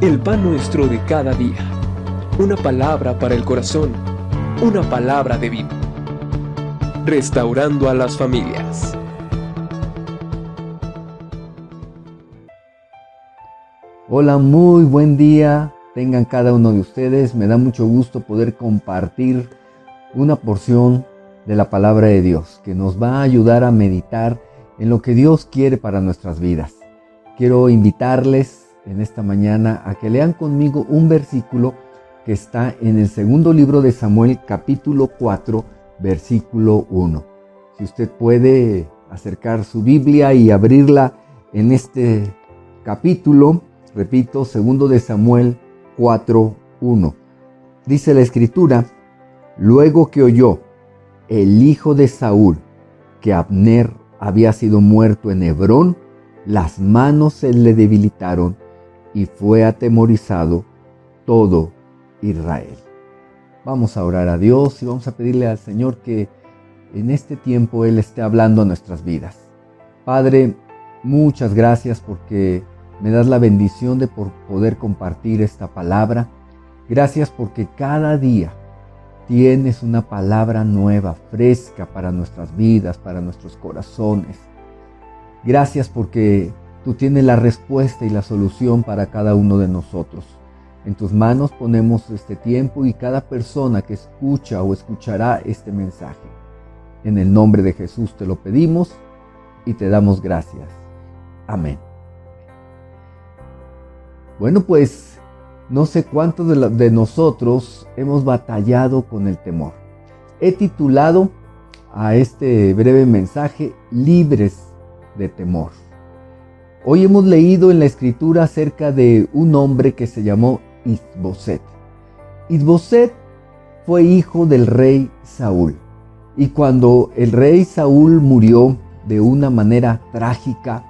El pan nuestro de cada día. Una palabra para el corazón. Una palabra de vida. Restaurando a las familias. Hola, muy buen día tengan cada uno de ustedes. Me da mucho gusto poder compartir una porción de la palabra de Dios que nos va a ayudar a meditar en lo que Dios quiere para nuestras vidas. Quiero invitarles en esta mañana a que lean conmigo un versículo que está en el segundo libro de Samuel, capítulo 4, versículo 1. Si usted puede acercar su Biblia y abrirla en este capítulo, repito, segundo de Samuel 4, 1. Dice la Escritura: luego que oyó el hijo de Saúl que Abner había sido muerto en Hebrón, las manos se le debilitaron y fue atemorizado todo Israel. Vamos a orar a Dios y vamos a pedirle al Señor que en este tiempo Él esté hablando a nuestras vidas. Padre, muchas gracias porque me das la bendición de poder compartir esta palabra. Gracias porque cada día tienes una palabra nueva, fresca para nuestras vidas, para nuestros corazones. Gracias porque tú tienes la respuesta y la solución para cada uno de nosotros. En tus manos ponemos este tiempo y cada persona que escucha o escuchará este mensaje. En el nombre de Jesús te lo pedimos y te damos gracias. Amén. Bueno, pues no sé cuántos de nosotros hemos batallado con el temor. He titulado a este breve mensaje Libres de temor. Hoy hemos leído en la Escritura acerca de un hombre que se llamó Is-Boset. Is-Boset fue hijo del rey Saúl. Y cuando el rey Saúl murió de una manera trágica,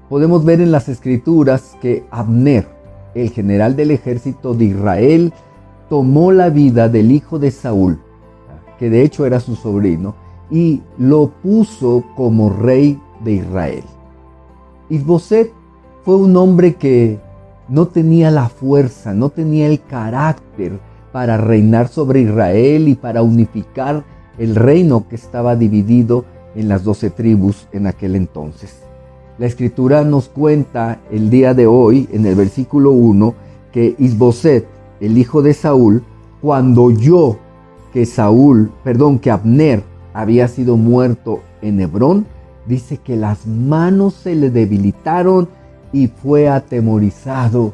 podemos ver en las Escrituras que Abner, el general del ejército de Israel, tomó la vida del hijo de Saúl, que de hecho era su sobrino, y lo puso como rey de Israel. Is-Boset fue un hombre que no tenía la fuerza, no tenía el carácter para reinar sobre Israel y para unificar el reino que estaba dividido en las 12 tribus en aquel entonces. La Escritura nos cuenta el día de hoy, en el versículo 1, que Is-Boset, el hijo de Saúl, cuando oyó que Abner había sido muerto en Hebrón, dice que las manos se le debilitaron y fue atemorizado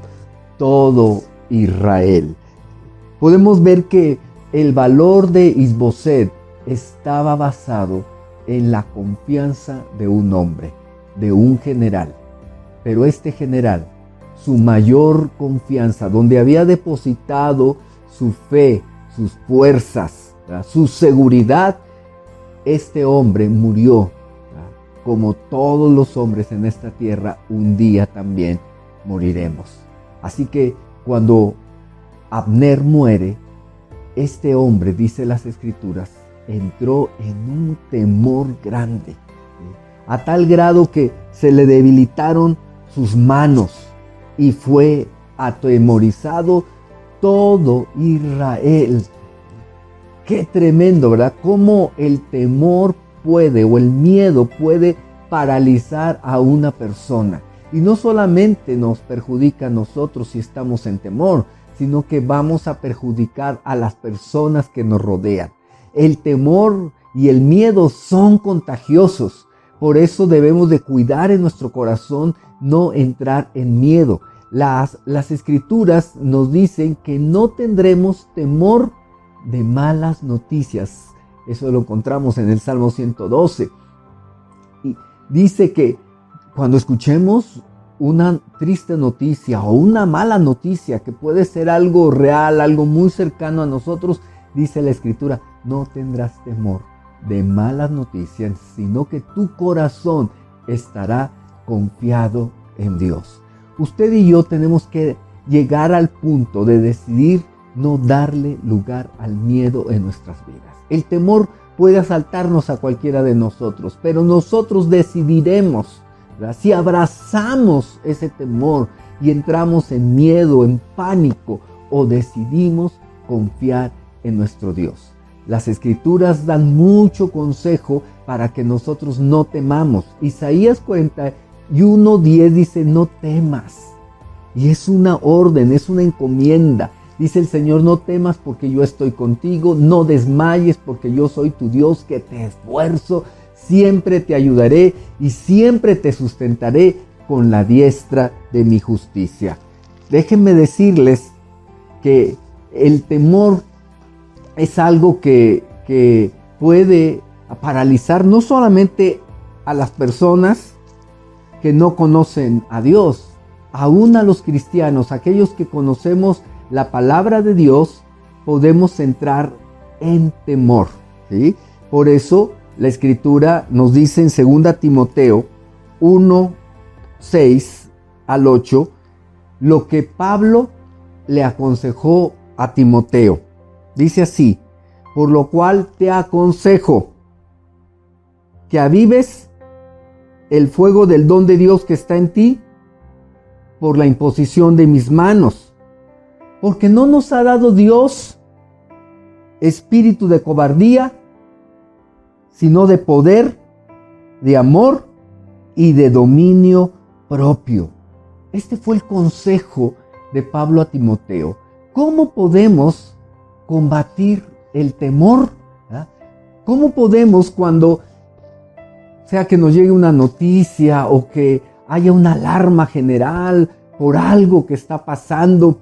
todo Israel. Podemos ver que el valor de Is-Boset estaba basado en la confianza de un hombre, de un general. Pero este general, su mayor confianza, donde había depositado su fe, sus fuerzas, su seguridad, este hombre murió. Como todos los hombres en esta tierra, un día también moriremos. Así que cuando Abner muere, este hombre, dice las Escrituras, entró en un temor grande, a tal grado que se le debilitaron sus manos y fue atemorizado todo Israel. Qué tremendo, ¿verdad? Cómo el temor puede, o el miedo puede paralizar a una persona. Y no solamente nos perjudica a nosotros si estamos en temor, sino que vamos a perjudicar a las personas que nos rodean. El temor y el miedo son contagiosos. Por eso debemos de cuidar en nuestro corazón no entrar en miedo. Las Escrituras nos dicen que no tendremos temor de malas noticias. Eso lo encontramos en el Salmo 112. Y dice que cuando escuchemos una triste noticia o una mala noticia, que puede ser algo real, algo muy cercano a nosotros, dice la Escritura, no tendrás temor de malas noticias, sino que tu corazón estará confiado en Dios. Usted y yo tenemos que llegar al punto de decidir no darle lugar al miedo en nuestras vidas. El temor puede asaltarnos a cualquiera de nosotros, pero nosotros decidiremos, ¿verdad? Si abrazamos ese temor y entramos en miedo, en pánico, o decidimos confiar en nuestro Dios. Las Escrituras dan mucho consejo para que nosotros no temamos. Isaías 41:10 dice, no temas. Y es una orden, es una encomienda. Dice el Señor, no temas porque yo estoy contigo, no desmayes porque yo soy tu Dios que te esfuerzo, siempre te ayudaré y siempre te sustentaré con la diestra de mi justicia. Déjenme decirles que el temor es algo que puede paralizar no solamente a las personas que no conocen a Dios, aún a los cristianos, aquellos que conocemos la palabra de Dios, podemos entrar en temor, ¿sí? Por eso la Escritura nos dice en 2 Timoteo 1:6-8, lo que Pablo le aconsejó a Timoteo. Dice así, por lo cual te aconsejo que avives el fuego del don de Dios que está en ti por la imposición de mis manos. Porque no nos ha dado Dios espíritu de cobardía, sino de poder, de amor y de dominio propio. Este fue el consejo de Pablo a Timoteo. ¿Cómo podemos combatir el temor? ¿Cómo podemos, cuando sea que nos llegue una noticia o que haya una alarma general por algo que está pasando?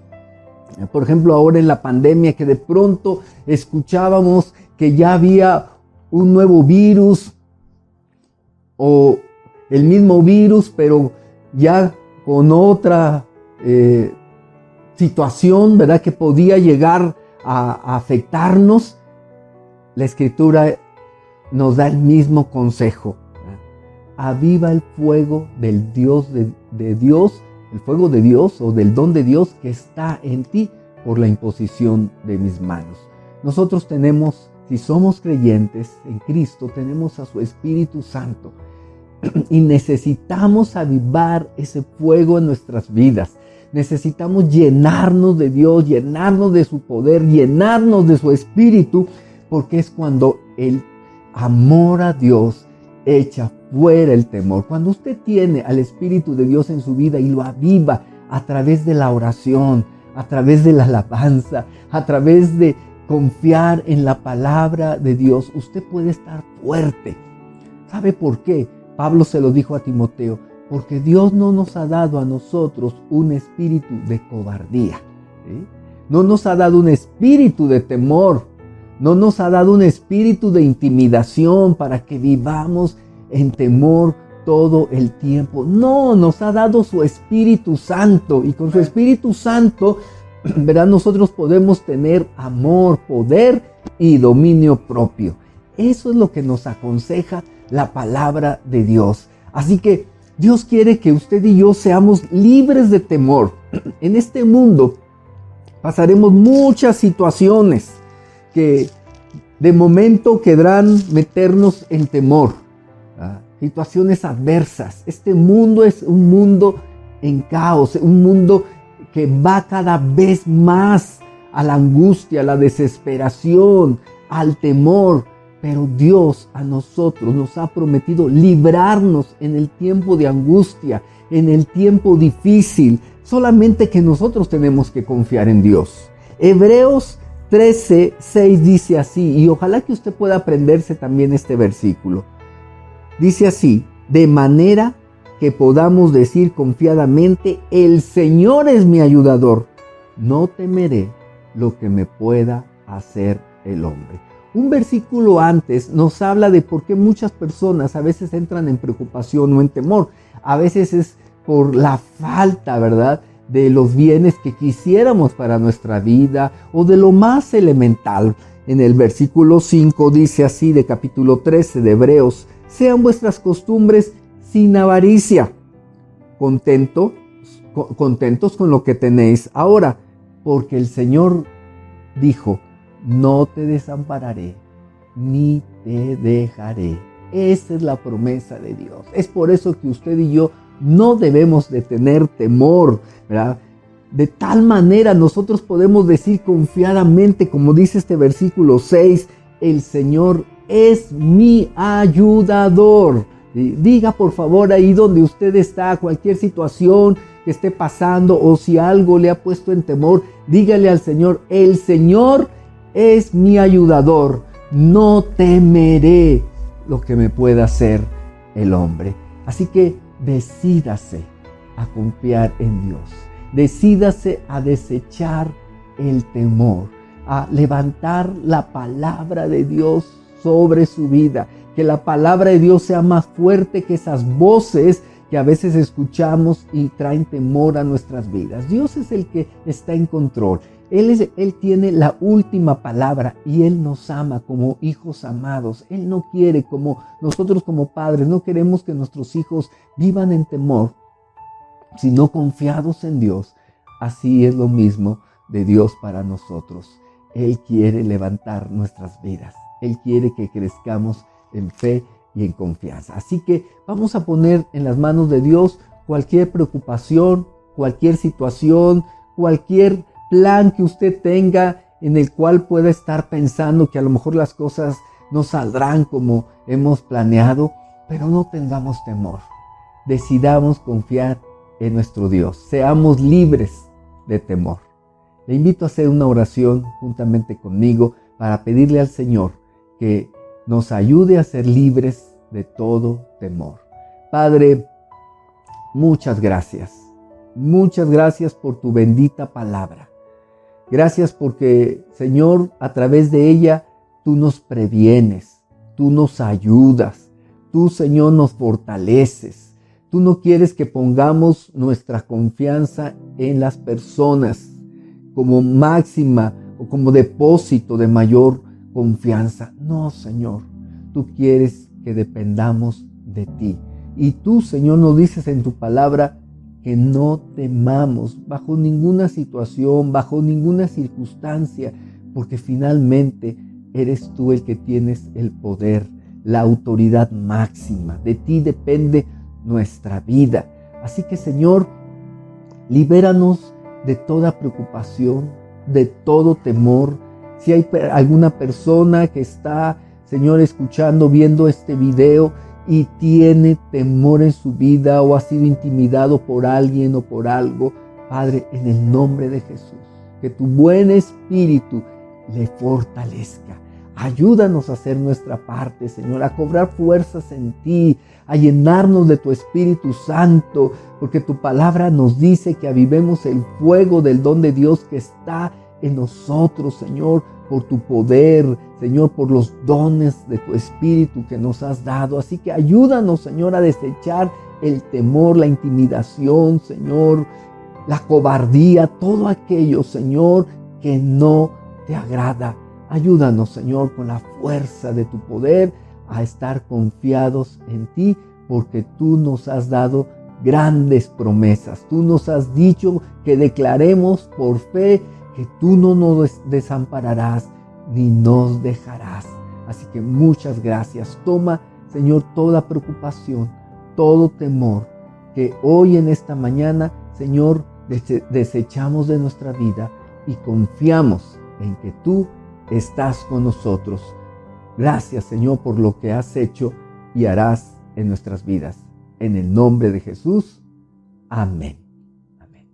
Por ejemplo, ahora en la pandemia, que de pronto escuchábamos que ya había un nuevo virus o el mismo virus, pero ya con otra situación, ¿verdad?, que podía llegar a afectarnos. La Escritura nos da el mismo consejo. Aviva el fuego del Dios de Dios, el fuego de Dios o del don de Dios que está en ti por la imposición de mis manos. Nosotros tenemos, si somos creyentes en Cristo, tenemos a su Espíritu Santo y necesitamos avivar ese fuego en nuestras vidas. Necesitamos llenarnos de Dios, llenarnos de su poder, llenarnos de su Espíritu, porque es cuando el amor a Dios echa fuera el temor. Cuando usted tiene al Espíritu de Dios en su vida y lo aviva a través de la oración, a través de la alabanza, a través de confiar en la palabra de Dios, usted puede estar fuerte. ¿Sabe por qué? Pablo se lo dijo a Timoteo, porque Dios no nos ha dado a nosotros un espíritu de cobardía, ¿sí? No nos ha dado un espíritu de temor, no nos ha dado un espíritu de intimidación para que vivamos en temor todo el tiempo. No, nos ha dado su Espíritu Santo, y con su Espíritu Santo, ¿verdad?, nosotros podemos tener amor, poder y dominio propio. Eso es lo que nos aconseja la palabra de Dios. Así que Dios quiere que usted y yo seamos libres de temor. En este mundo pasaremos muchas situaciones que de momento querrán meternos en temor, situaciones adversas. Este mundo es un mundo en caos, un mundo que va cada vez más a la angustia, a la desesperación, al temor. Pero Dios a nosotros nos ha prometido librarnos en el tiempo de angustia, en el tiempo difícil. Solamente que nosotros tenemos que confiar en Dios. Hebreos 13:6 dice así, y ojalá que usted pueda aprenderse también este versículo. Dice así, de manera que podamos decir confiadamente, el Señor es mi ayudador, no temeré lo que me pueda hacer el hombre. Un versículo antes nos habla de por qué muchas personas a veces entran en preocupación o en temor. A veces es por la falta, ¿verdad?, de los bienes que quisiéramos para nuestra vida o de lo más elemental. En el versículo 5 dice así, de capítulo 13 de Hebreos, sean vuestras costumbres sin avaricia, contentos con lo que tenéis ahora, porque el Señor dijo, no te desampararé, ni te dejaré. Esa es la promesa de Dios. Es por eso que usted y yo no debemos de tener temor, ¿verdad? De tal manera nosotros podemos decir confiadamente, como dice este versículo 6, el Señor es mi ayudador. Diga por favor ahí donde usted está, cualquier situación que esté pasando o si algo le ha puesto en temor, dígale al Señor, el Señor es mi ayudador, no temeré lo que me pueda hacer el hombre. Así que decídase a confiar en Dios, decídase a desechar el temor, a levantar la palabra de Dios sobre su vida, que la palabra de Dios sea más fuerte que esas voces que a veces escuchamos y traen temor a nuestras vidas. Dios es el que está en control. Él tiene la última palabra y Él nos ama como hijos amados. Él no quiere, como nosotros como padres, no queremos que nuestros hijos vivan en temor, sino confiados en Dios. Así es lo mismo de Dios para nosotros. Él quiere levantar nuestras vidas. Él quiere que crezcamos en fe y en confianza. Así que vamos a poner en las manos de Dios cualquier preocupación, cualquier situación, cualquier plan que usted tenga en el cual pueda estar pensando que a lo mejor las cosas no saldrán como hemos planeado, pero no tengamos temor. Decidamos confiar en nuestro Dios. Seamos libres de temor. Le invito a hacer una oración juntamente conmigo para pedirle al Señor que nos ayude a ser libres de todo temor. Padre, muchas gracias. Muchas gracias por tu bendita palabra. Gracias porque, Señor, a través de ella tú nos previenes, tú nos ayudas, tú, Señor, nos fortaleces. Tú no quieres que pongamos nuestra confianza en las personas como máxima o como depósito de mayor confianza. No, Señor, tú quieres que dependamos de ti. Y tú, Señor, nos dices en tu palabra que no temamos bajo ninguna situación, bajo ninguna circunstancia, porque finalmente eres tú el que tienes el poder, la autoridad máxima. De ti depende nuestra vida. Así que, Señor, libéranos de toda preocupación, de todo temor. Si hay alguna persona que está, Señor, escuchando, viendo este video y tiene temor en su vida o ha sido intimidado por alguien o por algo, Padre, en el nombre de Jesús, que tu buen espíritu le fortalezca. Ayúdanos a hacer nuestra parte, Señor, a cobrar fuerzas en ti, a llenarnos de tu Espíritu Santo, porque tu palabra nos dice que avivemos el fuego del don de Dios que está en nosotros, Señor, por tu poder, Señor, por los dones de tu Espíritu que nos has dado. Así que ayúdanos, Señor, a desechar el temor, la intimidación, Señor, la cobardía, todo aquello, Señor, que no te agrada. Ayúdanos, Señor, con la fuerza de tu poder a estar confiados en ti, porque tú nos has dado grandes promesas. Tú nos has dicho que declaremos por fe que tú no nos desampararás ni nos dejarás. Así que muchas gracias. Toma, Señor, toda preocupación, todo temor que hoy en esta mañana, Señor, desechamos de nuestra vida y confiamos en que tú estás con nosotros. Gracias, Señor, por lo que has hecho y harás en nuestras vidas. En el nombre de Jesús. Amén. Amén.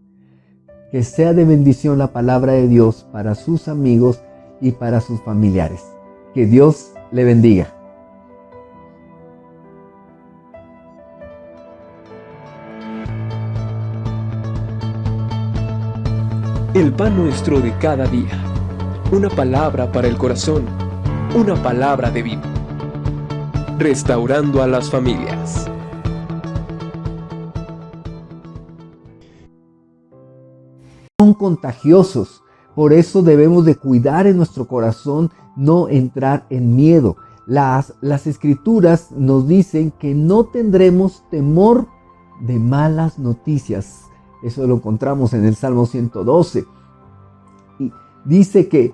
Que sea de bendición la palabra de Dios para sus amigos y para sus familiares. Que Dios le bendiga. El pan nuestro de cada día. Una palabra para el corazón. Una palabra de vida. Restaurando a las familias. Son contagiosos. Por eso debemos de cuidar en nuestro corazón, no entrar en miedo. Las Escrituras nos dicen que no tendremos temor de malas noticias. Eso lo encontramos en el Salmo 112. Y dice que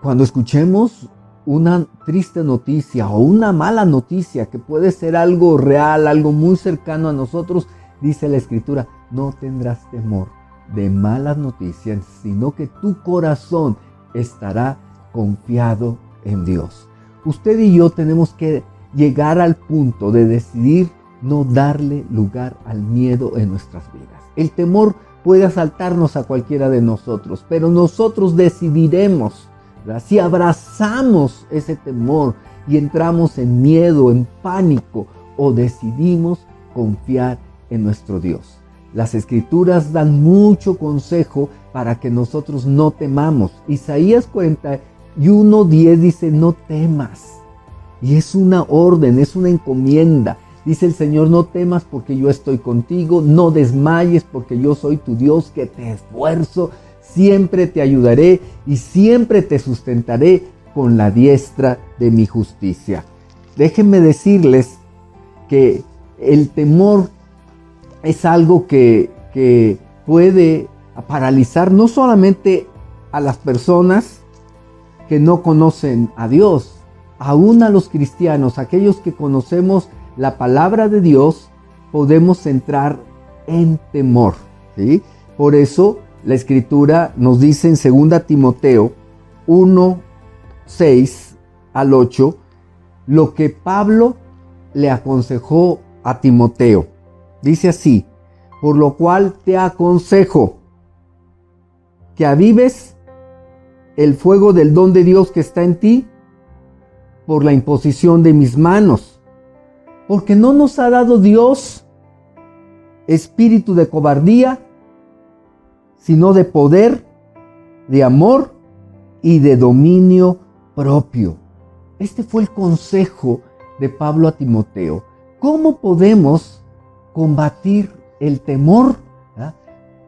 cuando escuchemos una triste noticia o una mala noticia, que puede ser algo real, algo muy cercano a nosotros, dice la Escritura, no tendrás temor de malas noticias, sino que tu corazón estará confiado en Dios. Usted y yo tenemos que llegar al punto de decidir no darle lugar al miedo en nuestras vidas. El temor puede asaltarnos a cualquiera de nosotros, pero nosotros decidiremos, ¿verdad? Si abrazamos ese temor y entramos en miedo, en pánico, o decidimos confiar en nuestro Dios. Las Escrituras dan mucho consejo para que nosotros no temamos. Isaías 41:10 dice, no temas. Y es una orden, es una encomienda. Dice el Señor, no temas porque yo estoy contigo, no desmayes porque yo soy tu Dios que te esfuerzo, siempre te ayudaré y siempre te sustentaré con la diestra de mi justicia. Déjenme decirles que el temor es algo que puede paralizar no solamente a las personas que no conocen a Dios, aún a los cristianos, aquellos que conocemos la palabra de Dios, podemos entrar en temor, ¿sí? Por eso la Escritura nos dice en 2 Timoteo 1:6-8, lo que Pablo le aconsejó a Timoteo. Dice así, por lo cual te aconsejo que avives el fuego del don de Dios que está en ti por la imposición de mis manos. Porque no nos ha dado Dios espíritu de cobardía, sino de poder, de amor y de dominio propio. Este fue el consejo de Pablo a Timoteo. ¿Cómo podemos combatir el temor?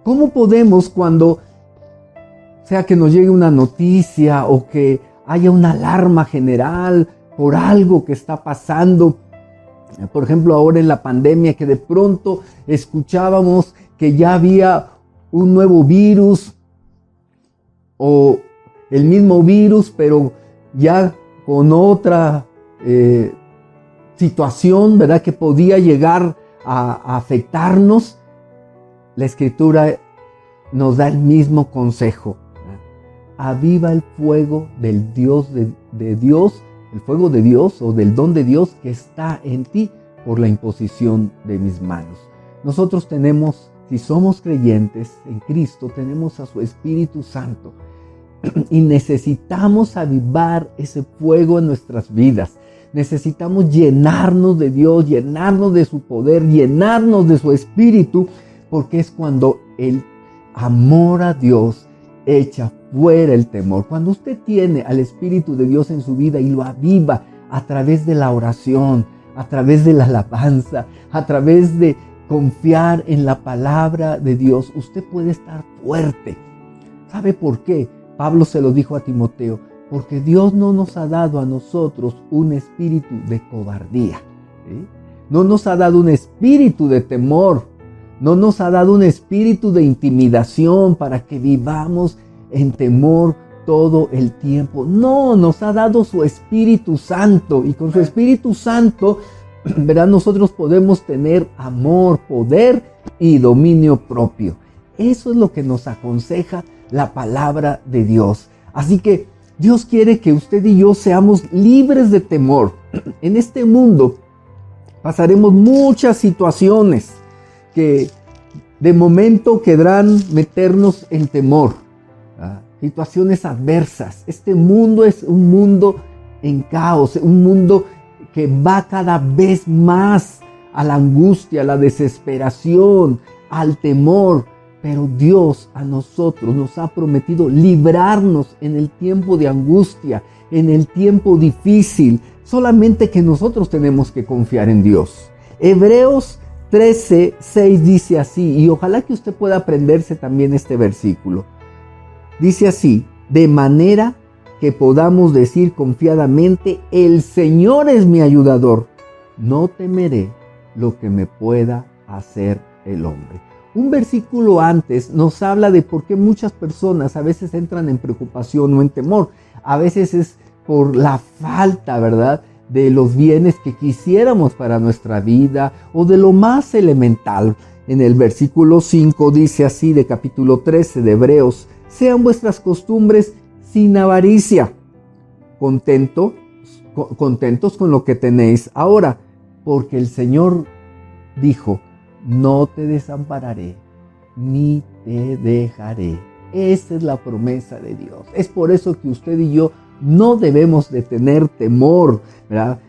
¿Cómo podemos cuando sea que nos llegue una noticia o que haya una alarma general por algo que está pasando? Por ejemplo, ahora en la pandemia, que de pronto escuchábamos que ya había un nuevo virus o el mismo virus, pero ya con otra situación, ¿verdad?, que podía llegar a afectarnos. La Escritura nos da el mismo consejo. Aviva el fuego del Dios de Dios, el fuego de Dios o del don de Dios que está en ti por la imposición de mis manos. Nosotros tenemos, si somos creyentes en Cristo, tenemos a su Espíritu Santo y necesitamos avivar ese fuego en nuestras vidas. Necesitamos llenarnos de Dios, llenarnos de su poder, llenarnos de su Espíritu, porque es cuando el amor a Dios echa fuera el temor. Cuando usted tiene al Espíritu de Dios en su vida y lo aviva a través de la oración, a través de la alabanza, a través de confiar en la palabra de Dios, usted puede estar fuerte. ¿Sabe por qué? Pablo se lo dijo a Timoteo, porque Dios no nos ha dado a nosotros un espíritu de cobardía, ¿sí? No nos ha dado un espíritu de temor, no nos ha dado un espíritu de intimidación para que vivamos en temor todo el tiempo. No, nos ha dado su Espíritu Santo, y con su Espíritu Santo, ¿verdad?, nosotros podemos tener amor, poder y dominio propio. Eso es lo que nos aconseja la palabra de Dios. Así que Dios quiere que usted y yo seamos libres de temor. En este mundo pasaremos muchas situaciones que de momento querrán meternos en temor, situaciones adversas. Este mundo es un mundo en caos, un mundo que va cada vez más a la angustia, a la desesperación, al temor. Pero Dios a nosotros nos ha prometido librarnos en el tiempo de angustia, en el tiempo difícil. Solamente que nosotros tenemos que confiar en Dios. Hebreos 13:6 dice así, y ojalá que usted pueda aprenderse también este versículo. Dice así, de manera que podamos decir confiadamente, el Señor es mi ayudador, no temeré lo que me pueda hacer el hombre. Un versículo antes nos habla de por qué muchas personas a veces entran en preocupación o en temor. A veces es por la falta, ¿verdad?, de los bienes que quisiéramos para nuestra vida o de lo más elemental. En el versículo 5 dice así de capítulo 13 de Hebreos: sean vuestras costumbres sin avaricia, contentos con lo que tenéis ahora, porque el Señor dijo: no te desampararé ni te dejaré. Esa es la promesa de Dios. Es por eso que usted y yo no debemos de tener temor, ¿verdad?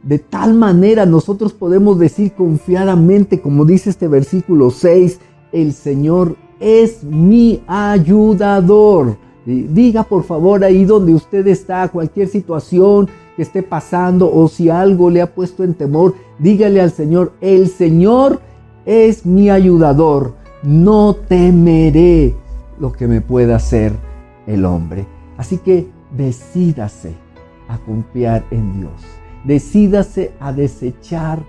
De tal manera nosotros podemos decir confiadamente, como dice este versículo 6, el Señor es mi ayudador. Diga por favor ahí donde usted está, cualquier situación que esté pasando o si algo le ha puesto en temor, dígale al Señor: el Señor es mi ayudador, no temeré lo que me pueda hacer el hombre. Así que decídase a confiar en Dios. Decídase a desechar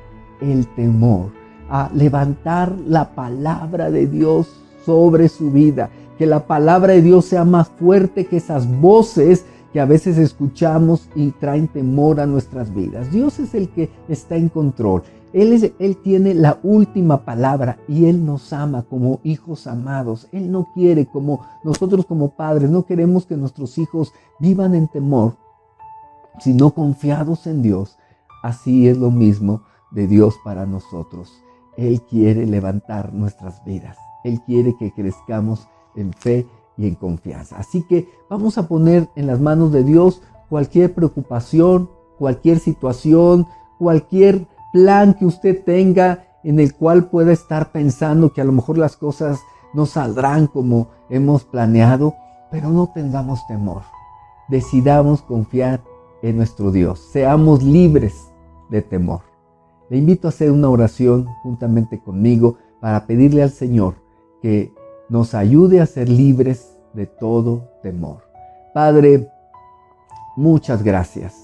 el temor, a levantar la palabra de Dios sobre su vida. Que la palabra de Dios sea más fuerte que esas voces que a veces escuchamos y traen temor a nuestras vidas. Dios es el que está en control. Él tiene la última palabra y Él nos ama como hijos amados. Él no quiere, como nosotros como padres, no queremos que nuestros hijos vivan en temor, sino confiados en Dios. Así es lo mismo de Dios para nosotros. Él quiere levantar nuestras vidas. Él quiere que crezcamos en fe y en confianza. Así que vamos a poner en las manos de Dios cualquier preocupación, cualquier situación, cualquier plan que usted tenga en el cual pueda estar pensando que a lo mejor las cosas no saldrán como hemos planeado, pero no tengamos temor. Decidamos confiar en nuestro Dios. Seamos libres de temor. Le invito a hacer una oración juntamente conmigo para pedirle al Señor que nos ayude a ser libres de todo temor. Padre, muchas gracias.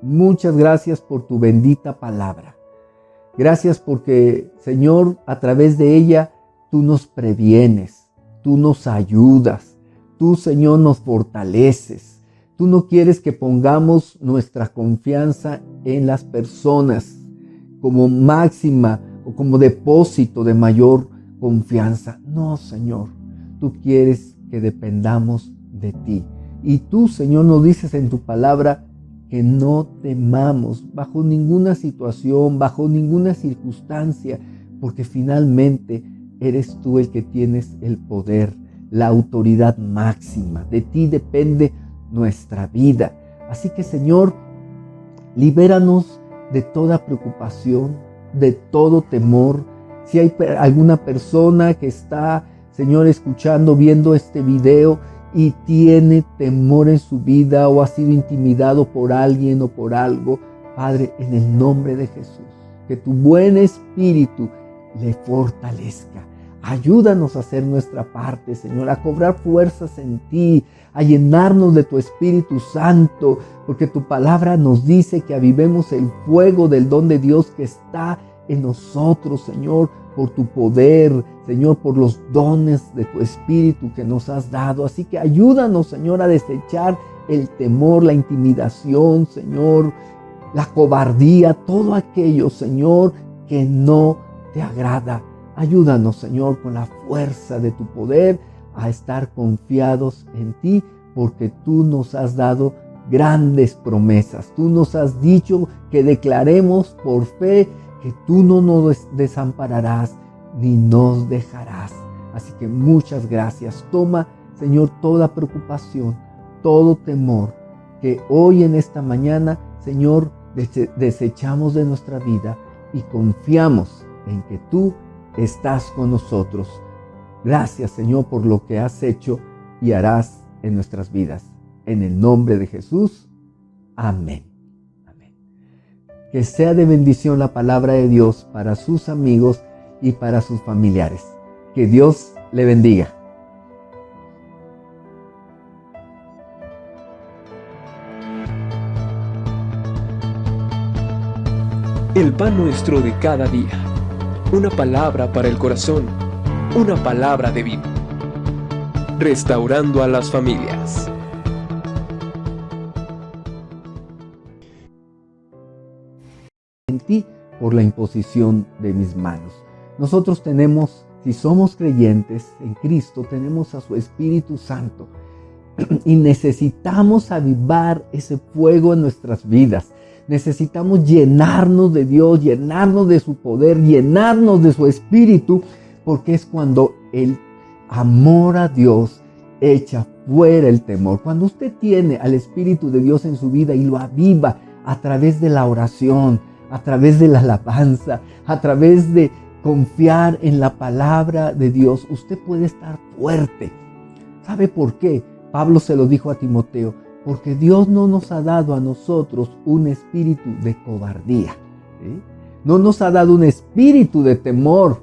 Muchas gracias por tu bendita palabra. Gracias porque, Señor, a través de ella tú nos previenes, tú nos ayudas, tú, Señor, nos fortaleces. Tú no quieres que pongamos nuestra confianza en las personas como máxima o como depósito de mayor confianza. No, Señor, tú quieres que dependamos de ti. Y tú, Señor, nos dices en tu palabra que no temamos bajo ninguna situación, bajo ninguna circunstancia, porque finalmente eres tú el que tienes el poder, la autoridad máxima. De ti depende nuestra vida. Así que, Señor, libéranos de toda preocupación, de todo temor. Si hay alguna persona que está, Señor, escuchando, viendo este video y tiene temor en su vida o ha sido intimidado por alguien o por algo, Padre, en el nombre de Jesús, que tu buen espíritu le fortalezca. Ayúdanos a hacer nuestra parte, Señor, a cobrar fuerzas en ti, a llenarnos de tu Espíritu Santo, porque tu palabra nos dice que avivemos el fuego del don de Dios que está en nosotros, Señor, por tu poder, Señor, por los dones de tu Espíritu que nos has dado. Así que ayúdanos, Señor, a desechar el temor, la intimidación, Señor, la cobardía, todo aquello, Señor, que no te agrada. Ayúdanos, Señor, con la fuerza de tu poder a estar confiados en ti, porque tú nos has dado grandes promesas. Tú nos has dicho que declaremos por fe que tú no nos desampararás ni nos dejarás. Así que muchas gracias. Toma, Señor, toda preocupación, todo temor que hoy en esta mañana, Señor, desechamos de nuestra vida y confiamos en que tú estás con nosotros. Gracias, Señor, por lo que has hecho y harás en nuestras vidas. En el nombre de Jesús. Amén. Amén. Que sea de bendición la palabra de Dios para sus amigos y para sus familiares. Que Dios le bendiga. El pan nuestro de cada día. Una palabra para el corazón. Una palabra de vida. Restaurando a las familias. En ti por la imposición de mis manos. nosotros tenemos, si somos creyentes en Cristo, tenemos a su Espíritu Santo y necesitamos avivar ese fuego en nuestras vidas. Necesitamos llenarnos de Dios, llenarnos de su poder, llenarnos de su Espíritu, porque es cuando el amor a Dios echa fuera el temor. Cuando usted tiene al Espíritu de Dios en su vida y lo aviva a través de la oración, a través de la alabanza, a través de confiar en la palabra de Dios, usted puede estar fuerte. ¿Sabe por qué? Pablo se lo dijo a Timoteo, porque Dios no nos ha dado a nosotros un espíritu de cobardía, ¿sí? No nos ha dado un espíritu de temor,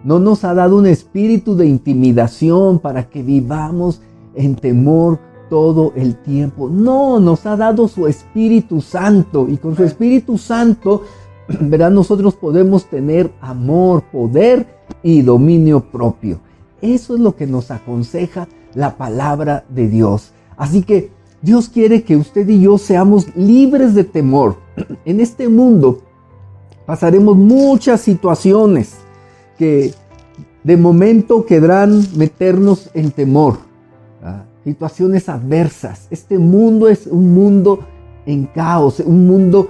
no nos ha dado un espíritu de intimidación para que vivamos en temor todo el tiempo. No, nos ha dado su Espíritu Santo, y con su Espíritu Santo, ¿verdad?, nosotros podemos tener amor, poder y dominio propio. Eso es lo que nos aconseja la palabra de Dios. Así que Dios quiere que usted y yo seamos libres de temor. En este mundo pasaremos muchas situaciones que de momento querrán meternos en temor, ¿verdad? Situaciones adversas. Este mundo es un mundo en caos, un mundo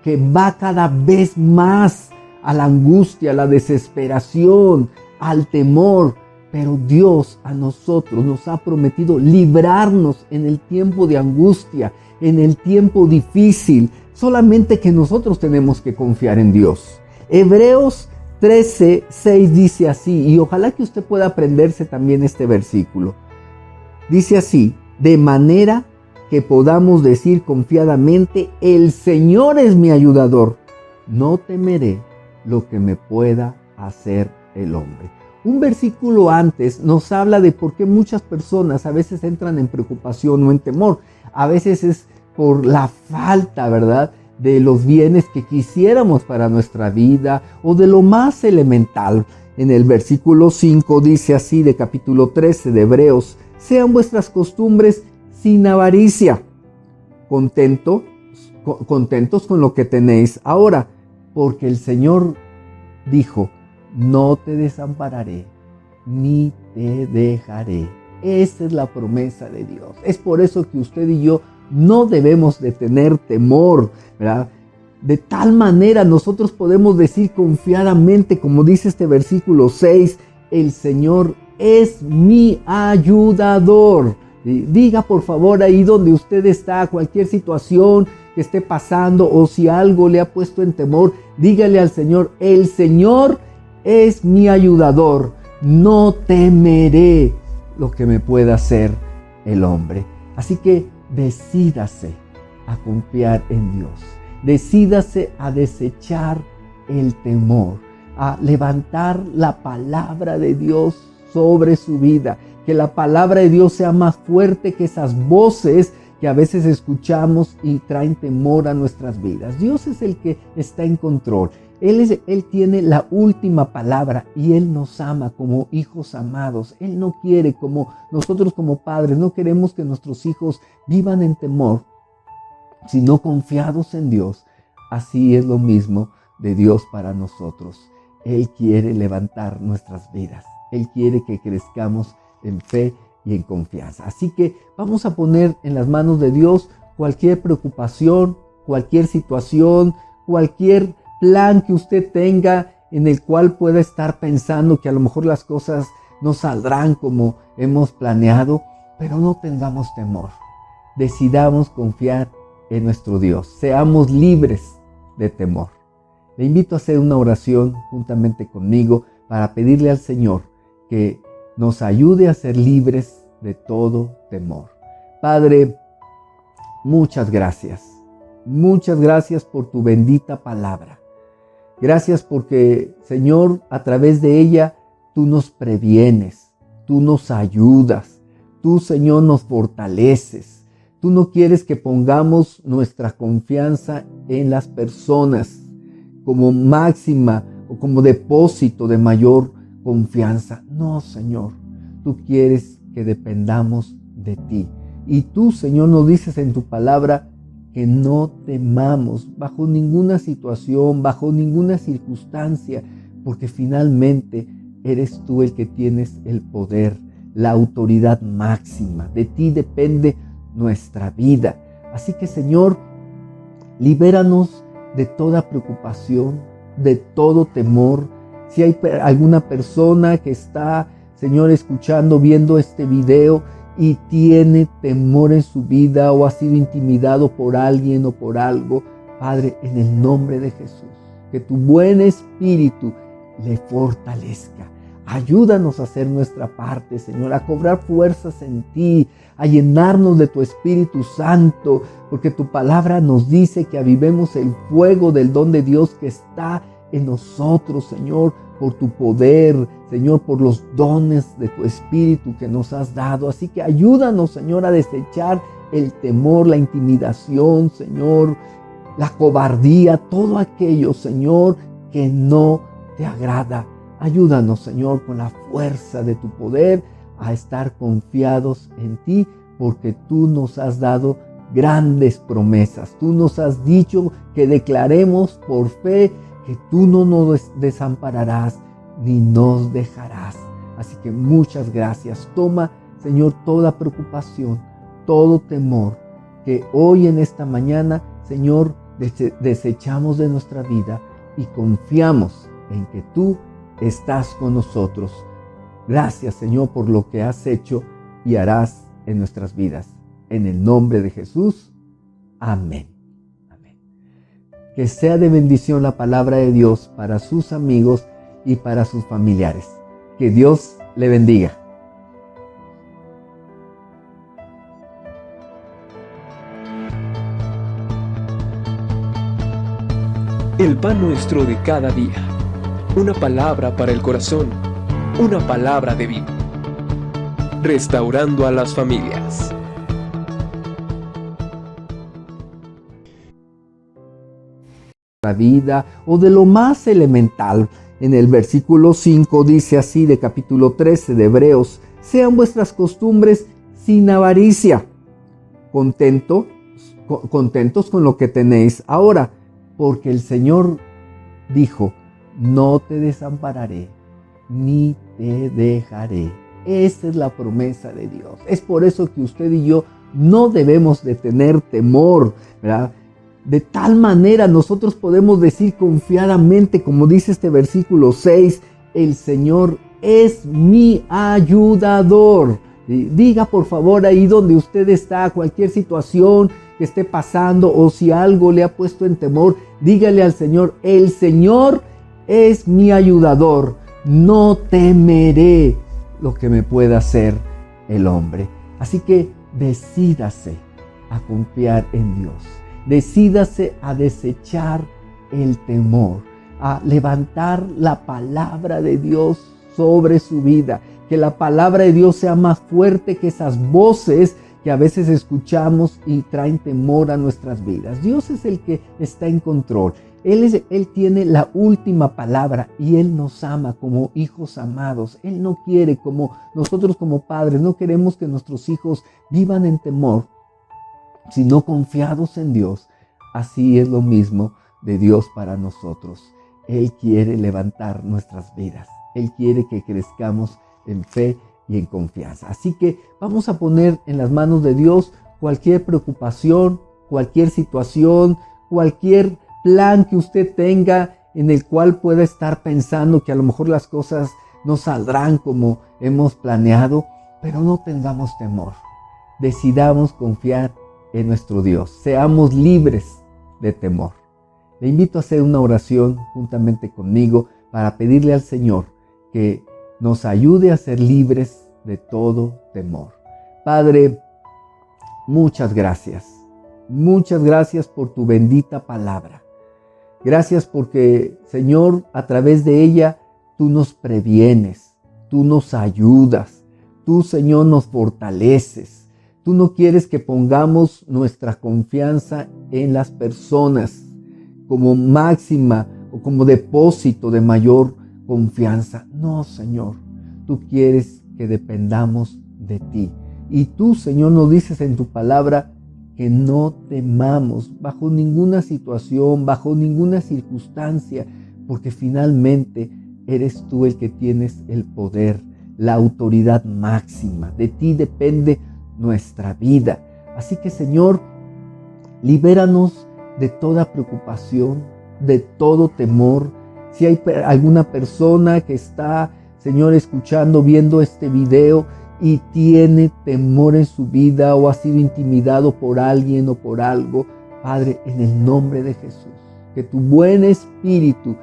que va cada vez más a la angustia, a la desesperación, al temor. Pero Dios a nosotros nos ha prometido librarnos en el tiempo de angustia, en el tiempo difícil. Solamente que nosotros tenemos que confiar en Dios. Hebreos 13:6 dice así, y ojalá que usted pueda aprenderse también este versículo. Dice así: de manera que podamos decir confiadamente, el Señor es mi ayudador, no temeré lo que me pueda hacer el hombre. Un versículo antes nos habla de por qué muchas personas a veces entran en preocupación o en temor. A veces es por la falta, ¿verdad?, de los bienes que quisiéramos para nuestra vida o de lo más elemental. En el versículo 5 dice así, de capítulo 13 de Hebreos: sean vuestras costumbres sin avaricia, contentos con lo que tenéis ahora, porque el Señor dijo: no te desampararé, ni te dejaré. Esa es la promesa de Dios. Es por eso que usted y yo no debemos de tener temor, ¿verdad? De tal manera nosotros podemos decir confiadamente, como dice este versículo 6, el Señor es mi ayudador. Diga por favor ahí donde usted está, cualquier situación que esté pasando o si algo le ha puesto en temor, dígale al Señor: el Señor es mi ayudador, no temeré lo que me pueda hacer el hombre. Así que decídase a confiar en Dios, decídase a desechar el temor, a levantar la palabra de Dios sobre su vida, que la palabra de Dios sea más fuerte que esas voces que a veces escuchamos y traen temor a nuestras vidas. Dios es el que está en control. Él tiene la última palabra y Él nos ama como hijos amados. Él no quiere, como nosotros como padres, no queremos que nuestros hijos vivan en temor, sino confiados en Dios. Así es lo mismo de Dios para nosotros. Él quiere levantar nuestras vidas. Él quiere que crezcamos en fe y en confianza. Así que vamos a poner en las manos de Dios cualquier preocupación, cualquier situación, cualquier plan que usted tenga en el cual pueda estar pensando que a lo mejor las cosas no saldrán como hemos planeado, pero no tengamos temor. Decidamos confiar en nuestro Dios. Seamos libres de temor. Le invito a hacer una oración juntamente conmigo para pedirle al Señor que nos ayude a ser libres de todo temor. Padre, muchas gracias. Muchas gracias por tu bendita palabra. Gracias porque, Señor, a través de ella tú nos previenes, tú nos ayudas, tú, Señor, nos fortaleces. Tú no quieres que pongamos nuestra confianza en las personas como máxima o como depósito de mayor confianza. No, Señor, tú quieres que dependamos de ti. Y tú, Señor, nos dices en tu palabra que no temamos bajo ninguna situación, bajo ninguna circunstancia, porque finalmente eres tú el que tienes el poder, la autoridad máxima. De ti depende nuestra vida. Así que, Señor, libéranos de toda preocupación, de todo temor. Si hay alguna persona que está, Señor, escuchando, viendo este video y tiene temor en su vida o ha sido intimidado por alguien o por algo, Padre, en el nombre de Jesús, que tu buen espíritu le fortalezca. Ayúdanos a hacer nuestra parte, Señor, a cobrar fuerzas en ti, a llenarnos de tu Espíritu Santo, porque tu palabra nos dice que avivemos el fuego del don de Dios que está en nosotros, Señor, por tu poder, Señor, por los dones de tu Espíritu que nos has dado. Así que ayúdanos, Señor, a desechar el temor, la intimidación, Señor, la cobardía, todo aquello, Señor, que no te agrada. Ayúdanos, Señor, con la fuerza de tu poder a estar confiados en ti, porque tú nos has dado grandes promesas. Tú nos has dicho que declaremos por fe que tú no nos desampararás ni nos dejarás. Así que muchas gracias. Toma, Señor, toda preocupación, todo temor que hoy en esta mañana, Señor, desechamos de nuestra vida y confiamos en que tú estás con nosotros. Gracias, Señor, por lo que has hecho y harás en nuestras vidas. En el nombre de Jesús. Amén. Amén. Que sea de bendición la palabra de Dios para sus amigos y para sus familiares. Que Dios le bendiga. El pan nuestro de cada día. Una palabra para el corazón. Una palabra de vida. Restaurando a las familias. La vida o de lo más elemental. En el versículo 5 dice así de capítulo 13 de Hebreos: sean vuestras costumbres sin avaricia, contentos con lo que tenéis ahora, porque el Señor dijo: no te desampararé ni te dejaré. Esa es la promesa de Dios. Es por eso que usted y yo no debemos de tener temor, ¿verdad? De tal manera nosotros podemos decir confiadamente, como dice este versículo 6, el Señor es mi ayudador. Diga por favor ahí donde usted está, cualquier situación que esté pasando o si algo le ha puesto en temor, dígale al Señor: el Señor es mi ayudador, no temeré lo que me pueda hacer el hombre. Así que decídase a confiar en Dios. Decídase a desechar el temor, a levantar la palabra de Dios sobre su vida. Que la palabra de Dios sea más fuerte que esas voces que a veces escuchamos y traen temor a nuestras vidas. Dios es el que está en control. Él tiene la última palabra y Él nos ama como hijos amados. Él no quiere, como nosotros como padres, no queremos que nuestros hijos vivan en temor, sino confiados en Dios. Así es lo mismo de Dios para nosotros. Él quiere levantar nuestras vidas. Él quiere que crezcamos en fe y en confianza. Así que vamos a poner en las manos de Dios cualquier preocupación, cualquier situación, cualquier plan que usted tenga en el cual pueda estar pensando que a lo mejor las cosas no saldrán como hemos planeado, pero no tengamos temor. Decidamos confiar en nuestro Dios. Seamos libres de temor. Le invito a hacer una oración juntamente conmigo para pedirle al Señor que nos ayude a ser libres de todo temor. Padre, muchas gracias. Muchas gracias por tu bendita palabra. Gracias porque, Señor, a través de ella tú nos previenes, tú nos ayudas, tú, Señor, nos fortaleces. Tú no quieres que pongamos nuestra confianza en las personas como máxima o como depósito de mayor confianza. No, Señor, tú quieres que dependamos de ti. Y tú, Señor, nos dices en tu palabra que no temamos bajo ninguna situación, bajo ninguna circunstancia, porque finalmente eres tú el que tienes el poder, la autoridad máxima. De ti depende nuestra vida. Así que, Señor, libéranos de toda preocupación, de todo temor. Si hay alguna persona que está, Señor, escuchando, viendo este video y tiene temor en su vida o ha sido intimidado por alguien o por algo, Padre, en el nombre de Jesús, que tu buen espíritu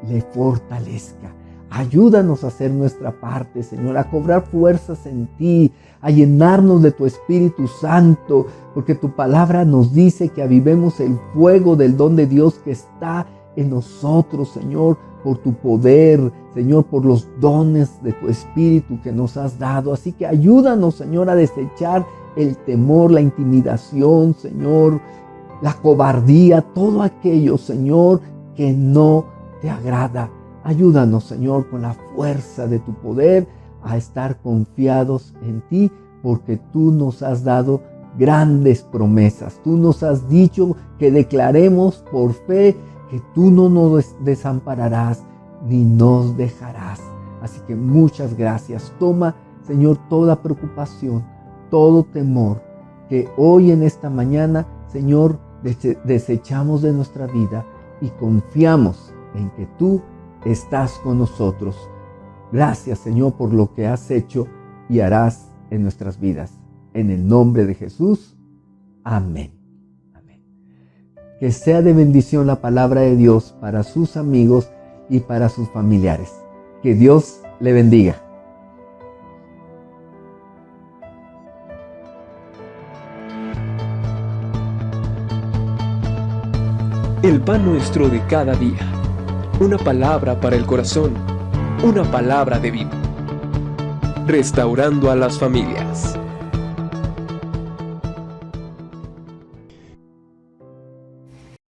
le fortalezca. Ayúdanos a hacer nuestra parte, Señor, a cobrar fuerzas en ti, a llenarnos de tu Espíritu Santo, porque tu palabra nos dice que avivemos el fuego del don de Dios que está en nosotros, Señor, por tu poder, Señor, por los dones de tu Espíritu que nos has dado. Así que ayúdanos, Señor, a desechar el temor, la intimidación, Señor, la cobardía, todo aquello, Señor, que no te agrada. Ayúdanos, Señor, con la fuerza de tu poder a estar confiados en ti, porque tú nos has dado grandes promesas. Tú nos has dicho que declaremos por fe que tú no nos desampararás ni nos dejarás. Así que muchas gracias. Toma, Señor, toda preocupación, todo temor que hoy en esta mañana, Señor, desechamos de nuestra vida y confiamos en que tú estás con nosotros. Gracias, Señor, por lo que has hecho y harás en nuestras vidas. En el nombre de Jesús. Amén. Amén. Que sea de bendición la palabra de Dios para sus amigos y para sus familiares. Que Dios le bendiga. El pan nuestro de cada día. Una palabra para el corazón. Una palabra de vida. Restaurando a las familias.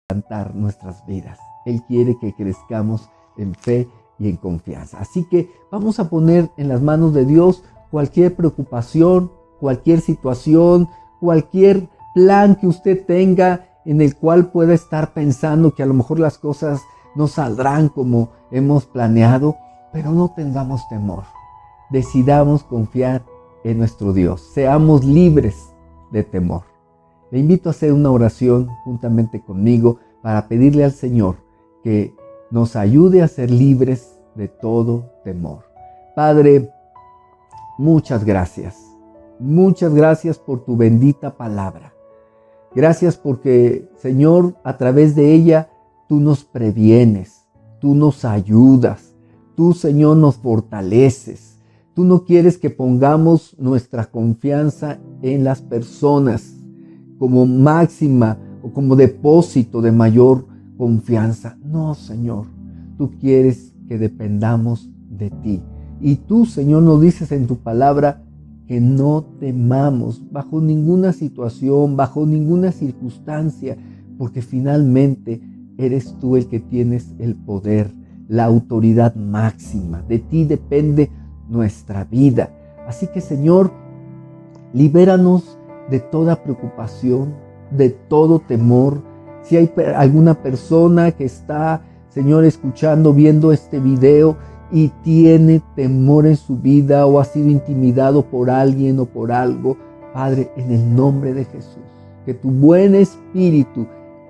Levantar nuestras vidas. Él quiere que crezcamos en fe y en confianza. Así que vamos a poner en las manos de Dios cualquier preocupación, cualquier situación, cualquier plan que usted tenga en el cual pueda estar pensando que a lo mejor las cosas no saldrán como hemos planeado, pero no tengamos temor. Decidamos confiar en nuestro Dios. Seamos libres de temor. Le invito a hacer una oración juntamente conmigo para pedirle al Señor que nos ayude a ser libres de todo temor. Padre, muchas gracias. Muchas gracias por tu bendita palabra. Gracias porque, Señor, a través de ella tú nos previenes, tú nos ayudas, tú, Señor, nos fortaleces. Tú no quieres que pongamos nuestra confianza en las personas como máxima o como depósito de mayor confianza. No, Señor, tú quieres que dependamos de ti. Y tú, Señor, nos dices en tu palabra que no temamos bajo ninguna situación, bajo ninguna circunstancia, porque finalmente eres tú el que tienes el poder, la autoridad máxima. De ti depende nuestra vida. Así que, Señor, libéranos de toda preocupación, de todo temor. Si hay alguna persona que está, Señor, escuchando, viendo este video y tiene temor en su vida o ha sido intimidado por alguien o por algo, Padre, en el nombre de Jesús, que tu buen espíritu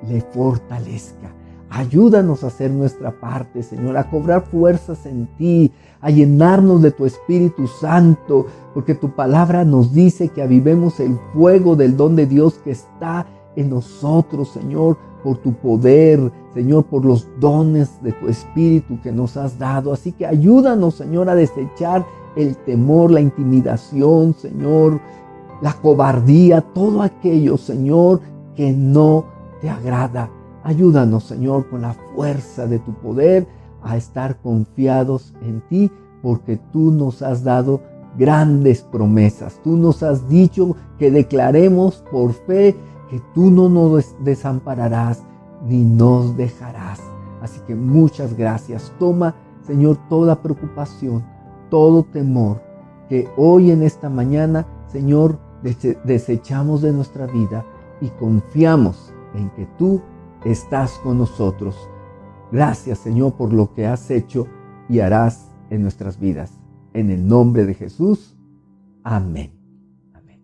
le fortalezca. Ayúdanos a hacer nuestra parte, Señor, a cobrar fuerzas en ti, a llenarnos de tu Espíritu Santo, porque tu palabra nos dice que avivemos el fuego del don de Dios que está en nosotros, Señor, por tu poder, Señor, por los dones de tu Espíritu que nos has dado. Así que ayúdanos, Señor, a desechar el temor, la intimidación, Señor, la cobardía, todo aquello, Señor, que no te agrada. Ayúdanos, Señor, con la fuerza de tu poder a estar confiados en ti, porque tú nos has dado grandes promesas. Tú nos has dicho que declaremos por fe que tú no nos desampararás ni nos dejarás. Así que muchas gracias. Toma, Señor, toda preocupación, todo temor que hoy en esta mañana, Señor, desechamos de nuestra vida y confiamos en que tú estás con nosotros. Gracias, Señor, por lo que has hecho y harás en nuestras vidas. En el nombre de Jesús. Amén. Amén.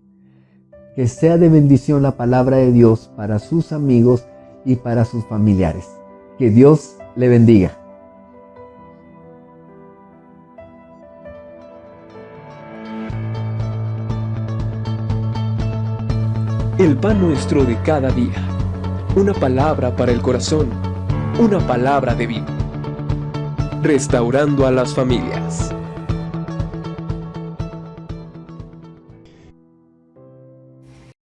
Que sea de bendición la palabra de Dios para sus amigos y para sus familiares. Que Dios le bendiga. El pan nuestro de cada día. Una palabra para el corazón. Una palabra de vida. Restaurando a las familias.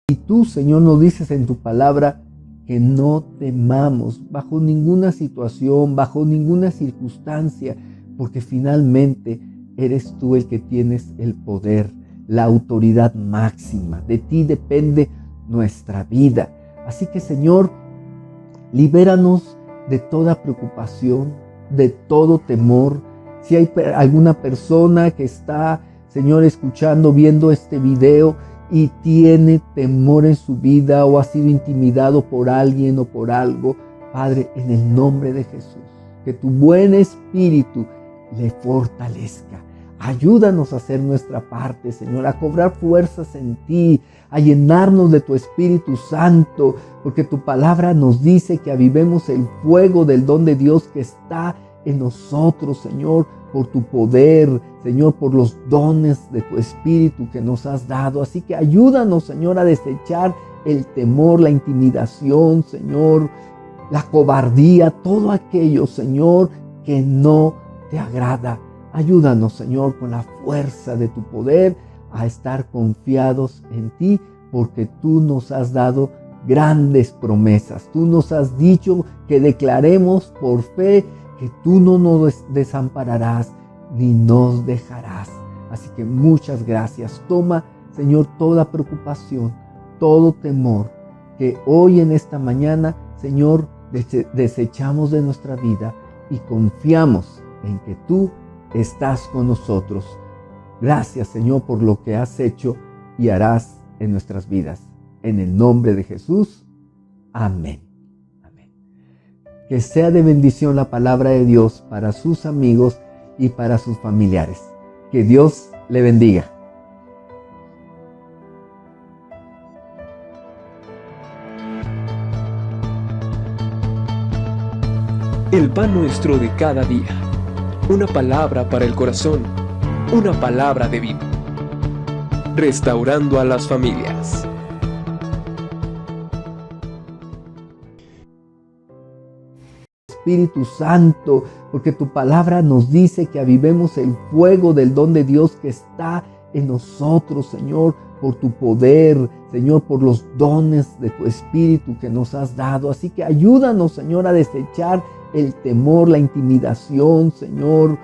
Y tú, Señor, nos dices en tu palabra que no temamos bajo ninguna situación, bajo ninguna circunstancia, porque finalmente eres tú el que tienes el poder, la autoridad máxima. De ti depende nuestra vida. Así que, Señor, libéranos de toda preocupación, de todo temor. Si hay alguna persona que está, Señor, escuchando, viendo este video y tiene temor en su vida o ha sido intimidado por alguien o por algo, Padre, en el nombre de Jesús, que tu buen espíritu le fortalezca. Ayúdanos a hacer nuestra parte, Señor, a cobrar fuerzas en ti, a llenarnos de tu Espíritu Santo, porque tu palabra nos dice que avivemos el fuego del don de Dios que está en nosotros, Señor, por tu poder, Señor, por los dones de tu Espíritu que nos has dado. Así que ayúdanos, Señor, a desechar el temor, la intimidación, Señor, la cobardía, todo aquello, Señor, que no te agrada. Ayúdanos, Señor, con la fuerza de tu poder a estar confiados en ti, porque tú nos has dado grandes promesas. Tú nos has dicho que declaremos por fe que tú no nos desampararás ni nos dejarás. Así que muchas gracias. Toma, Señor, toda preocupación, todo temor que hoy en esta mañana, Señor, desechamos de nuestra vida y confiamos en que tú estás con nosotros. Gracias, Señor, por lo que has hecho y harás en nuestras vidas. En el nombre de Jesús. Amén. Amén. Que sea de bendición la palabra de Dios para sus amigos y para sus familiares. Que Dios le bendiga. El pan nuestro de cada día. Una palabra para el corazón. Una palabra de vida. Restaurando a las familias. Espíritu Santo, porque tu palabra nos dice que avivemos el fuego del don de Dios que está en nosotros, Señor, por tu poder, Señor, por los dones de tu Espíritu que nos has dado. Así que ayúdanos, Señor, a desechar el temor, la intimidación, Señor,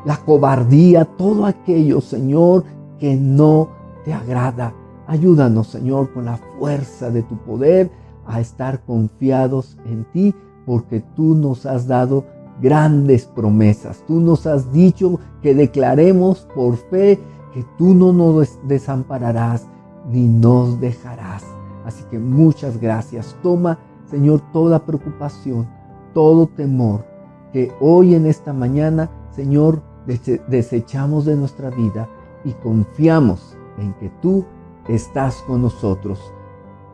la cobardía, todo aquello, Señor, que no te agrada. Ayúdanos, Señor, con la fuerza de tu poder a estar confiados en ti, porque tú nos has dado grandes promesas. Tú nos has dicho que declaremos por fe que tú no nos desampararás ni nos dejarás. Así que muchas gracias. Toma, Señor, toda preocupación, todo temor que hoy en esta mañana, Señor, desechamos de nuestra vida y confiamos en que tú estás con nosotros.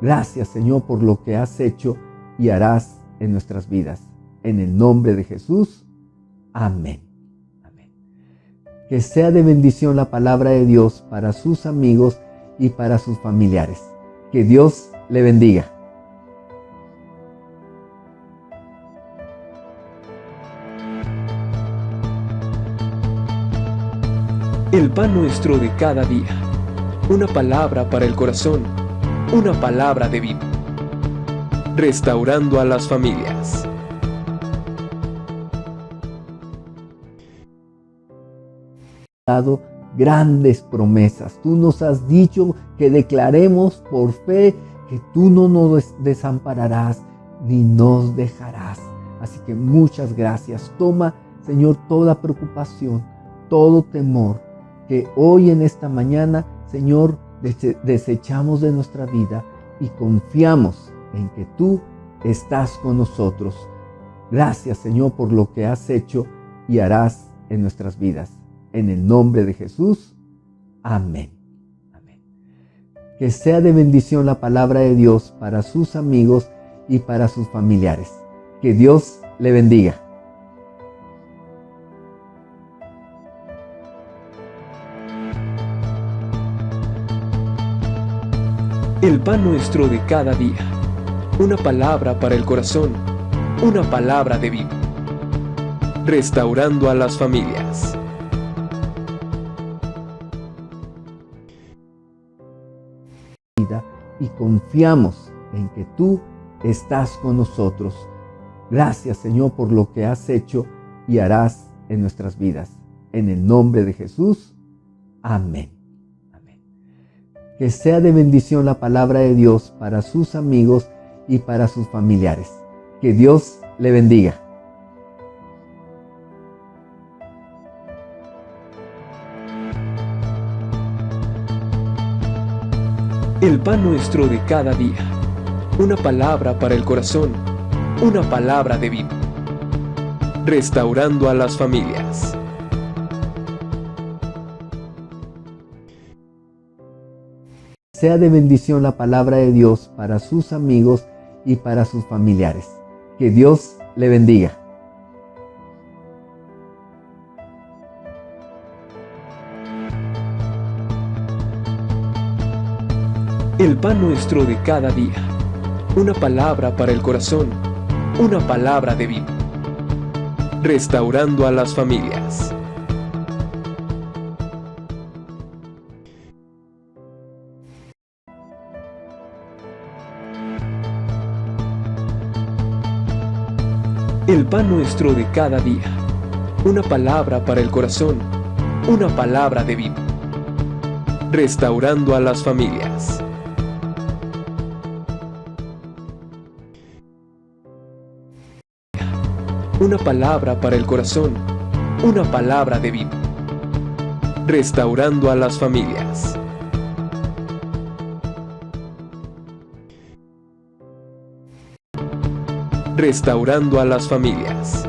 Gracias, Señor, por lo que has hecho y harás en nuestras vidas. En el nombre de Jesús. Amén. Amén. Que sea de bendición la palabra de Dios para sus amigos y para sus familiares. Que Dios le bendiga. El pan nuestro de cada día. Una palabra para el corazón. Una palabra de vida. Restaurando a las familias. Dado grandes promesas. Tú nos has dicho que declaremos por fe que tú no nos desampararás ni nos dejarás. Así que muchas gracias. Toma, Señor, toda preocupación, todo temor que hoy en esta mañana, Señor, desechamos de nuestra vida y confiamos en que tú estás con nosotros. Gracias, Señor, por lo que has hecho y harás en nuestras vidas. En el nombre de Jesús. Amén. Amén. Que sea de bendición la palabra de Dios para sus amigos y para sus familiares. Que Dios le bendiga. El pan nuestro de cada día. Una palabra para el corazón. Una palabra de vida. Restaurando a las familias. Y confiamos en que tú estás con nosotros. Gracias, Señor, por lo que has hecho y harás en nuestras vidas. En el nombre de Jesús. Amén. Amén. Que sea de bendición la palabra de Dios para sus amigos y para sus familiares. Que Dios le bendiga. El pan nuestro de cada día. Una palabra para el corazón. Una palabra de vida. Restaurando a las familias. Sea de bendición la palabra de Dios para sus amigos y para sus familiares. Que Dios le bendiga. El pan nuestro de cada día. Una palabra para el corazón. Una palabra de vida. Restaurando a las familias. El pan nuestro de cada día. Una palabra para el corazón. Una palabra de vida. Restaurando a las familias. Una palabra para el corazón. Una palabra de vida. Restaurando a las familias. Restaurando a las familias.